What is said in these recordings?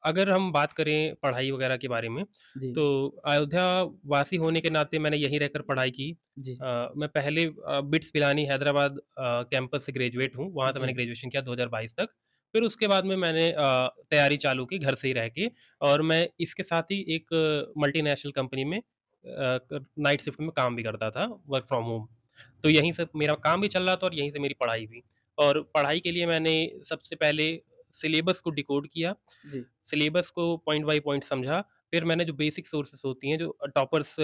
अगर हम बात करें पढ़ाई वगैरह के बारे में, जी, तो अयोध्या वासी होने के नाते मैंने यहीं रहकर पढ़ाई की। जी, मैं पहले बिट्स पिलानी हैदराबाद कैंपस से ग्रेजुएट हूँ, वहाँ से मैंने जी, ग्रेजुएशन किया 2022 तक। फिर उसके बाद में मैंने तैयारी चालू की घर से ही रह के और मैं इसके साथ ही एक मल्टीनेशनल कंपनी में नाइट शिफ्ट में काम भी करता था, वर्क फ्रॉम होम। तो यहीं से मेरा काम भी चल रहा था और यहीं से मेरी पढ़ाई भी। और पढ़ाई के लिए मैंने सबसे पहले सिलेबस को डिकोड किया, जी, सिलेबस को पॉइंट बाय पॉइंट समझा, फिर मैंने जो बेसिक सोर्सेज़ होती हैं, जो टॉपर्स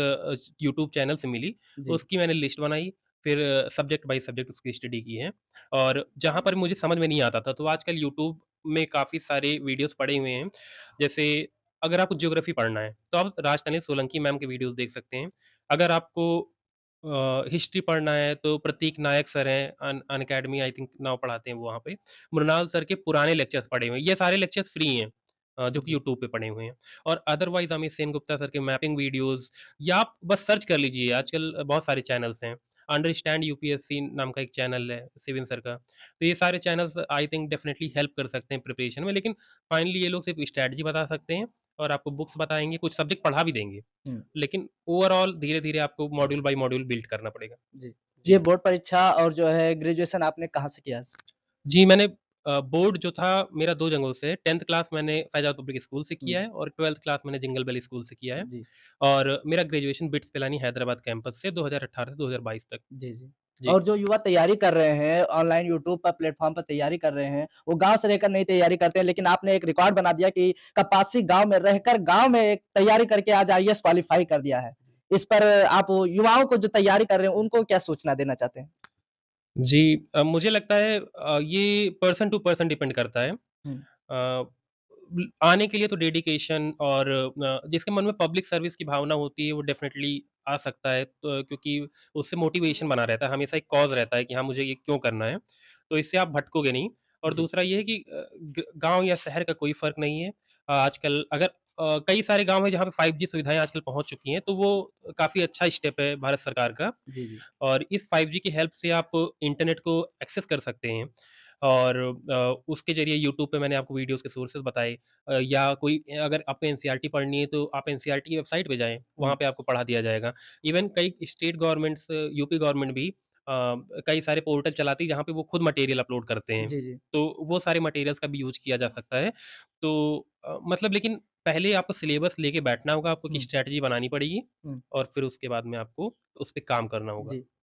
यूट्यूब चैनल से मिली, जी, उसकी मैंने लिस्ट बनाई, फिर सब्जेक्ट बाय सब्जेक्ट उसकी स्टडी की है। और जहाँ पर मुझे समझ में नहीं आता था, तो आजकल यूट्यूब में काफ़ी सारे वीडियोज़ पड़े हुए हैं। जैसे अगर आपको ज्योग्राफी पढ़ना है, तो आप राजधानी सोलंकी मैम के वीडियोज़ देख सकते हैं। अगर आपको हिस्ट्री पढ़ना है, तो प्रतीक नायक सर हैं, अनअकैडमी आई थिंक नाउ पढ़ाते हैं वो वहाँ पे। मृणाल सर के पुराने लेक्चर्स पड़े हुए हैं, ये सारे लेक्चर्स फ्री हैं। जो कि जी, यूट्यूब पे पड़े हुए हैं। और अदरवाइज़ अमित सेनगुप्ता सर के मैपिंग वीडियोज़ या आप बस सर्च कर लीजिए, आजकल बहुत सारे चैनल्स हैं। अंडरस्टैंड यूपीएससी नाम का एक चैनल है शिविन सर का। तो ये सारे channels I think definitely help कर सकते हैं प्रिपरेशन में, लेकिन फाइनली ये लोग सिर्फ़ स्ट्रैटेजी बता सकते हैं और आपको बुक्स बताएँगे, कुछ सब्जेक्ट पढ़ा भी देंगे। हुँ, लेकिन ओवरऑल धीरे-धीरे आपको मॉड्यूल बाय मॉड्यूल बिल्ड करना पड़ेगा। जी। ये जी। बोर्ड परीक्षा और जो है ग्रेजुएशन आपने कहाँ से किया? जी, मैंने बोर्ड जो था मेरा 2 जगहों से 10th क्लास मैंने फैज़ाबाद पब्लिक स्कूल से हुँ, किया है और 12th क्लास मैंने जिंगल बेल स्कूल से किया है। जी, और मेरा graduation bits Pilani Hyderabad campus से 2018 से 2022 तक। जी, जी। जी। और जो युवा तैयारी कर रहे हैं, ऑनलाइन यूट्यूब पर प्लेटफ़ॉर्म पर तैयारी कर रहे हैं, वो गाँव से रहकर नहीं तैयारी करते हैं, लेकिन आपने एक रिकॉर्ड बना दिया कि कपासी गाँव में रहकर गाँव में एक तैयारी करके आज आईएएस क्वालीफ़ाई कर दिया है। इस पर आप युवाओं को जो तैयारी कर रहे हैं, उनको क्या सूचना देना चाहते हैं? जी, मुझे लगता है ये पर्सन टू पर्सन डिपेंड करता है। हुँ, आने के लिए तो डेडिकेशन और जिसके मन में पब्लिक सर्विस की भावना होती है वो डेफ़िनेटली आ सकता है, तो क्योंकि उससे मोटिवेशन बना रहता है, हमेशा एक कॉज़ रहता है कि हाँ, मुझे ये क्यों करना है। तो इससे आप भटकोगे नहीं। और जी, दूसरा ये है कि गाँव या शहर का कोई फ़र्क नहीं है। आजकल अगर कई सारे गाँव हैं जहाँ पे 5G सुविधाएँ आजकल पहुँच चुकी हैं, तो वो काफ़ी अच्छा स्टेप है भारत सरकार का। जी, जी, और इस 5G की हेल्प से आप इंटरनेट को एक्सेस कर सकते हैं। और उसके ज़रिए यूट्यूब पे मैंने आपको वीडियोज़ के सोर्सेज़ बताए। या कोई अगर आपको एनसीईआरटी पढ़नी है तो आप एनसीईआरटी की वेबसाइट पे जाएँ, वहाँ हुँ, पे आपको पढ़ा दिया जाएगा। इवन कई स्टेट गवर्नमेंट्स यूपी गवर्नमेंट भी कई सारे पोर्टल चलाती है जहाँ पे वो खुद मटेरियल अपलोड करते हैं। जी, जी, तो वो सारे मटेरियल्स का भी यूज़ किया जा सकता है। तो मतलब लेकिन पहले आपको सिलेबस लेके बैठना होगा, आपको एक हुँ, स्ट्रैटेजी बनानी पड़ेगी हुँ, और फिर उसके बाद में आपको उस पे काम करना होगा। जी।